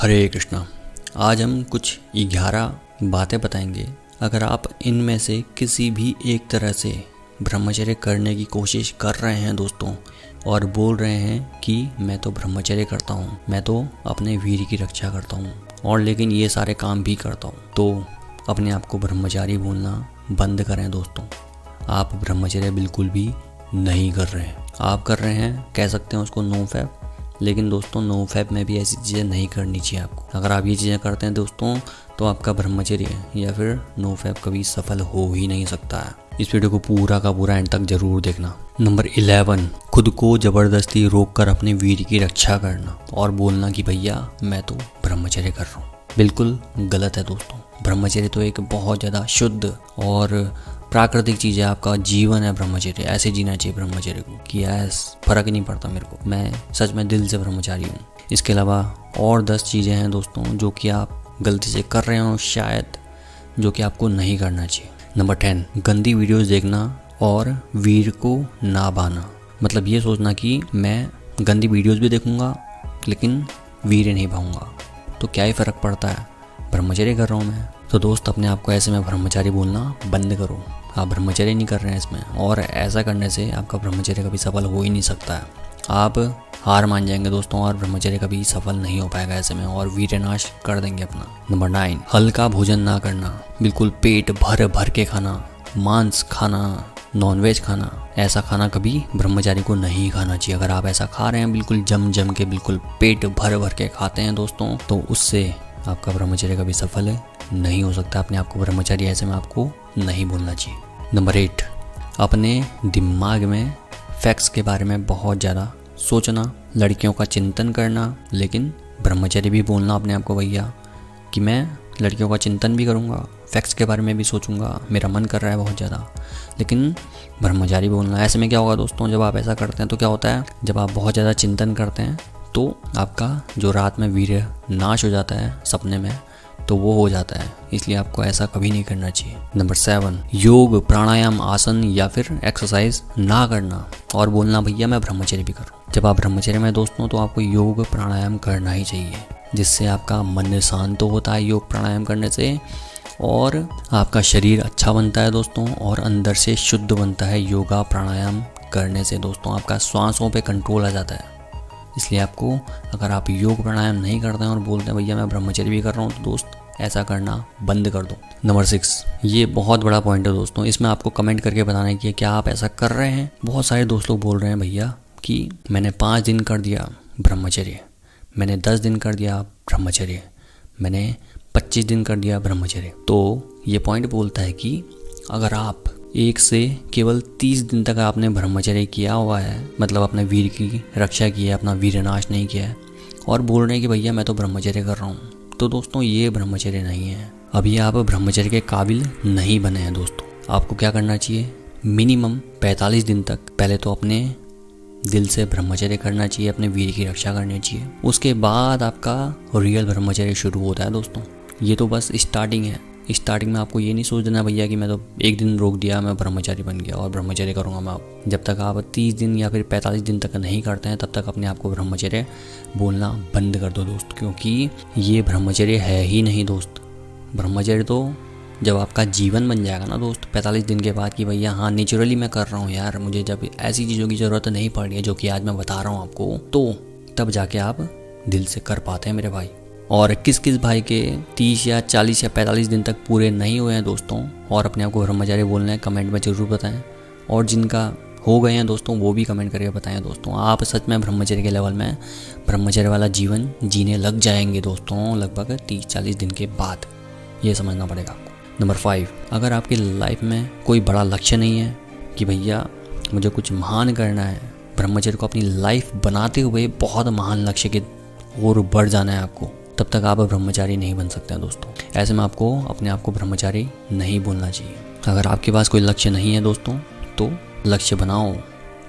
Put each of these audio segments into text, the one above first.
हरे कृष्णा। आज हम कुछ 11 बातें बताएंगे। अगर आप इनमें से किसी भी एक तरह से ब्रह्मचर्य करने की कोशिश कर रहे हैं दोस्तों, और बोल रहे हैं कि मैं तो ब्रह्मचर्य करता हूँ, मैं तो अपने वीर की रक्षा करता हूँ और लेकिन ये सारे काम भी करता हूँ, तो अपने आप को ब्रह्मचारी बोलना बंद करें दोस्तों। आप ब्रह्मचर्य बिल्कुल भी नहीं कर रहे हैं। आप कर रहे हैं, कह सकते हैं उसको नो फैप, लेकिन दोस्तों नो फैप में भी ऐसी चीज़ें नहीं करनी चाहिए आपको। अगर आप ये चीज़ें करते हैं दोस्तों तो आपका ब्रह्मचर्य या फिर नो फैप कभी सफल हो ही नहीं सकता है। इस वीडियो को पूरा का पूरा एंड तक जरूर देखना। नंबर 11, खुद को जबरदस्ती रोककर अपने वीर की रक्षा करना और बोलना कि भैया मैं तो ब्रह्मचर्य कर रहा हूँ। बिल्कुल गलत है दोस्तों। ब्रह्मचर्य तो एक बहुत ज़्यादा शुद्ध और प्राकृतिक चीज़ है, आपका जीवन है ब्रह्मचर्य। ऐसे जीना चाहिए ब्रह्मचर्य को कि फर्क ही नहीं पड़ता मेरे को, मैं सच में दिल से ब्रह्मचारी हूँ। इसके अलावा और 10 चीज़ें हैं दोस्तों जो कि आप गलती से कर रहे हो शायद, जो कि आपको नहीं करना चाहिए। नंबर 10, गंदी वीडियोस देखना और वीर को ना बाना। मतलब ये सोचना कि मैं गंदी वीडियोस भी देखूंगा लेकिन वीर नहीं भाऊंगा, तो क्या ही फ़र्क पड़ता है, ब्रह्मचर्य कर रहा हूँ मैं। तो दोस्त अपने आप को ऐसे में ब्रह्मचारी बोलना बंद करो। आप ब्रह्मचर्य नहीं कर रहे हैं इसमें, और ऐसा करने से आपका ब्रह्मचर्य कभी सफल हो ही नहीं सकता है। आप हार मान जाएंगे दोस्तों और ब्रह्मचर्य कभी सफल नहीं हो पाएगा ऐसे में, और वीरनाश कर देंगे अपना। नंबर 9, हल्का भोजन ना करना। बिल्कुल पेट भर भर के खाना, मांस खाना, नॉनवेज खाना, ऐसा खाना कभी ब्रह्मचारी को नहीं खाना चाहिए। अगर आप ऐसा खा रहे हैं बिल्कुल जम जम के, बिल्कुल पेट भर भर के खाते हैं दोस्तों, तो उससे आपका ब्रह्मचर्य कभी सफल नहीं हो सकता। अपने आप को ब्रह्मचारी ऐसे में आपको नहीं बोलना चाहिए। नंबर 8, अपने दिमाग में फैक्ट्स के बारे में बहुत ज़्यादा सोचना, लड़कियों का चिंतन करना, लेकिन ब्रह्मचर्य भी बोलना अपने आप को भैया कि मैं लड़कियों का चिंतन भी करूँगा, फैक्ट्स के बारे में भी सोचूंगा, मेरा मन कर रहा है बहुत ज़्यादा, लेकिन ब्रह्मचारी बोलना। ऐसे में क्या होगा दोस्तों, जब आप ऐसा करते हैं तो क्या होता है, जब आप बहुत ज़्यादा चिंतन करते हैं तो आपका जो रात में वीर्य नाश हो जाता है सपने में, तो वो हो जाता है। इसलिए आपको ऐसा कभी नहीं करना चाहिए। नंबर 7, योग, प्राणायाम, आसन या फिर एक्सरसाइज ना करना और बोलना भैया मैं ब्रह्मचर्य भी कर रहा हूँ। जब आप ब्रह्मचर्य में दोस्तों तो आपको योग प्राणायाम करना ही चाहिए, जिससे आपका मन शांत तो होता है योग प्राणायाम करने से, और आपका शरीर अच्छा बनता है दोस्तों, और अंदर से शुद्ध बनता है योगा प्राणायाम करने से दोस्तों। आपका सांसों पे कंट्रोल आ जाता है। इसलिए आपको, अगर आप योग प्राणायाम नहीं करते हैं और बोलते हैं भैया मैं ब्रह्मचर्य भी कर रहा हूँ, तो दोस्त ऐसा करना बंद कर दो। नंबर 6, ये बहुत बड़ा पॉइंट है दोस्तों, इसमें आपको कमेंट करके बताना है कि क्या आप ऐसा कर रहे हैं। बहुत सारे दोस्त लोग बोल रहे हैं भैया कि मैंने 5 दिन कर दिया ब्रह्मचर्य, मैंने 10 दिन कर दिया ब्रह्मचर्य, मैंने 25 दिन कर दिया ब्रह्मचर्य। तो ये पॉइंट बोलता है कि अगर आप 1 से केवल 30 दिन तक आपने ब्रह्मचर्य किया हुआ है, मतलब अपने वीर की रक्षा की है, अपना वीरनाश नहीं किया है, और बोल रहे हैं कि भैया मैं तो ब्रह्मचर्य कर रहा हूँ, तो दोस्तों ये ब्रह्मचर्य नहीं है। अभी आप ब्रह्मचर्य के काबिल नहीं बने हैं दोस्तों। आपको क्या करना चाहिए, मिनिमम 45 दिन तक पहले तो अपने दिल से ब्रह्मचर्य करना चाहिए, अपने वीर की रक्षा करनी चाहिए। उसके बाद आपका रियल ब्रह्मचर्य शुरू होता है दोस्तों। ये तो बस स्टार्टिंग है। स्टार्टिंग में आपको ये नहीं सोच देना भैया कि मैं तो 1 दिन रोक दिया मैं ब्रह्मचारी बन गया और ब्रह्मचर्य करूँगा मैं। आप जब तक आप 30 दिन या फिर 45 दिन तक नहीं करते हैं तब तक अपने आप को ब्रह्मचर्य बोलना बंद कर दो दोस्त, क्योंकि ये ब्रह्मचर्य है ही नहीं दोस्त। ब्रह्मचर्य तो जब आपका जीवन बन जाएगा ना दोस्त 45 दिन के बाद, कि भैया हाँ नेचुरली मैं कर रहा हूँ यार, मुझे जब ऐसी चीज़ों की ज़रूरत नहीं पड़ रही है जो कि आज मैं बता रहा हूँ आपको, तो तब जाके आप दिल से कर पाते हैं मेरे भाई। और किस किस भाई के 30 या 40 या 45 दिन तक पूरे नहीं हुए हैं दोस्तों और अपने आप को ब्रह्मचारी बोलना है, कमेंट में ज़रूर बताएं। और जिनका हो गए हैं दोस्तों वो भी कमेंट करके बताएं दोस्तों। आप सच में ब्रह्मचर्य के लेवल में ब्रह्मचर्य वाला जीवन जीने लग जाएंगे दोस्तों लगभग 30-40 दिन के बाद, ये समझना पड़ेगा आपको। नंबर 5, अगर आपकी लाइफ में कोई बड़ा लक्ष्य नहीं है कि भैया मुझे कुछ महान करना है, ब्रह्मचर्य को अपनी लाइफ बनाते हुए बहुत महान लक्ष्य की ओर बढ़ जाना है आपको, तब तक आप ब्रह्मचारी नहीं बन सकते हैं दोस्तों। ऐसे में आपको अपने आप को ब्रह्मचारी नहीं बोलना चाहिए। अगर आपके पास कोई लक्ष्य नहीं है दोस्तों तो लक्ष्य बनाओ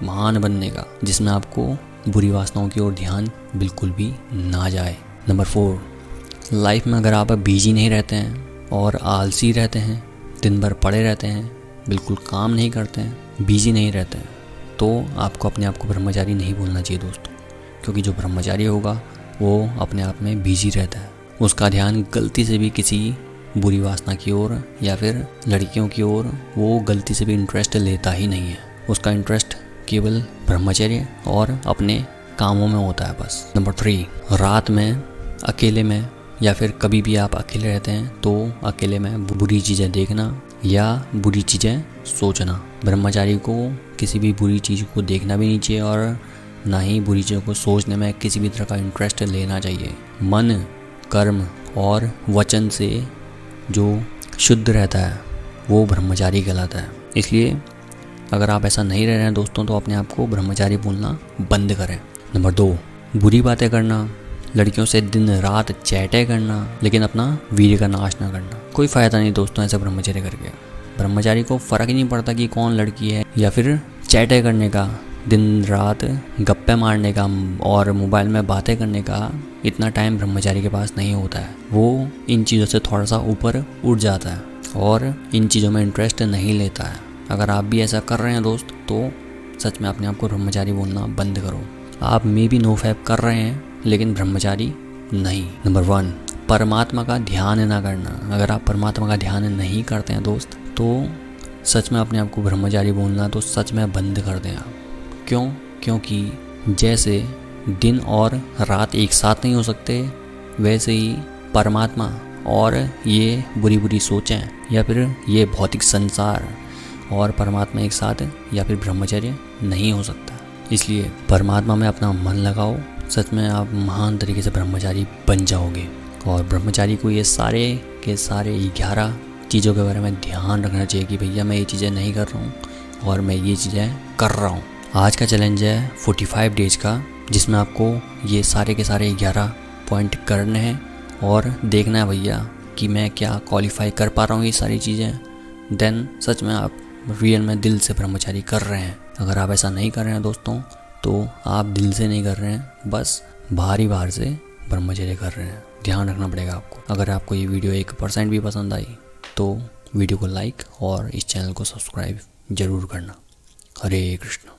महान बनने का, जिसमें आपको बुरी वासनाओं की ओर ध्यान बिल्कुल भी ना जाए। नंबर 4, लाइफ में अगर आप बिजी नहीं रहते हैं और आलसी रहते हैं, दिन भर पड़े रहते हैं, बिल्कुल काम नहीं करते हैं, बिजी नहीं रहते हैं, तो आपको अपने आप को ब्रह्मचारी नहीं बोलना चाहिए दोस्तों। क्योंकि जो ब्रह्मचारी होगा वो अपने आप में बिजी रहता है। उसका ध्यान गलती से भी किसी बुरी वासना की ओर या फिर लड़कियों की ओर वो गलती से भी इंटरेस्ट लेता ही नहीं है। उसका इंटरेस्ट केवल ब्रह्मचर्य और अपने कामों में होता है बस। नंबर 3, रात में अकेले में या फिर कभी भी आप अकेले रहते हैं तो अकेले में बुरी चीज़ें देखना या बुरी चीज़ें सोचना। ब्रह्मचारी को किसी भी बुरी चीज़ को देखना भी नहीं चाहिए और ना ही बुरी चीज़ों को सोचने में किसी भी तरह का इंटरेस्ट लेना चाहिए। मन, कर्म और वचन से जो शुद्ध रहता है वो ब्रह्मचारी कहलाता है। इसलिए अगर आप ऐसा नहीं रह रहे हैं दोस्तों तो अपने आप को ब्रह्मचारी बोलना बंद करें। नंबर 2, बुरी बातें करना, लड़कियों से दिन रात चैटें करना लेकिन अपना वीर्य का नाश ना करना। कोई फ़ायदा नहीं दोस्तों ऐसे ब्रह्मचर्य करके। ब्रह्मचारी को फ़र्क ही नहीं पड़ता कि कौन लड़की है या फिर चैटें करने का, दिन रात गप्पे मारने का और मोबाइल में बातें करने का इतना टाइम ब्रह्मचारी के पास नहीं होता है। वो इन चीज़ों से थोड़ा सा ऊपर उठ जाता है और इन चीज़ों में इंटरेस्ट नहीं लेता है। अगर आप भी ऐसा कर रहे हैं दोस्त तो सच में अपने आप को ब्रह्मचारी बोलना बंद करो। आप मे भी नो फैप कर रहे हैं लेकिन ब्रह्मचारी नहीं। नंबर 1, परमात्मा का ध्यान ना करना। अगर आप परमात्मा का ध्यान नहीं करते हैं दोस्त तो सच में अपने आप को ब्रह्मचारी बोलना तो सच में बंद कर दें आप। क्यों? क्योंकि जैसे दिन और रात एक साथ नहीं हो सकते वैसे ही परमात्मा और ये बुरी बुरी सोचें या फिर ये भौतिक संसार और परमात्मा एक साथ या फिर ब्रह्मचर्य नहीं हो सकता। इसलिए परमात्मा में अपना मन लगाओ, सच में आप महान तरीके से ब्रह्मचारी बन जाओगे। और ब्रह्मचारी को ये सारे के सारे 11 चीज़ों के बारे में ध्यान रखना चाहिए कि भैया मैं ये चीज़ें नहीं कर रहा हूँ और मैं ये चीज़ें कर रहा हूँ। आज का चैलेंज है 45 डेज का, जिसमें आपको ये सारे के सारे 11 पॉइंट करने हैं और देखना है भैया कि मैं क्या क्वालिफाई कर पा रहा हूँ ये सारी चीज़ें। देन सच में आप रियल में दिल से ब्रह्मचारी कर रहे हैं। अगर आप ऐसा नहीं कर रहे हैं दोस्तों तो आप दिल से नहीं कर रहे हैं, बस बाहर से ब्रह्मचर्य कर रहे हैं। ध्यान रखना पड़ेगा आपको। अगर आपको ये वीडियो 1% भी पसंद आई तो वीडियो को लाइक और इस चैनल को सब्सक्राइब जरूर करना। हरे कृष्ण।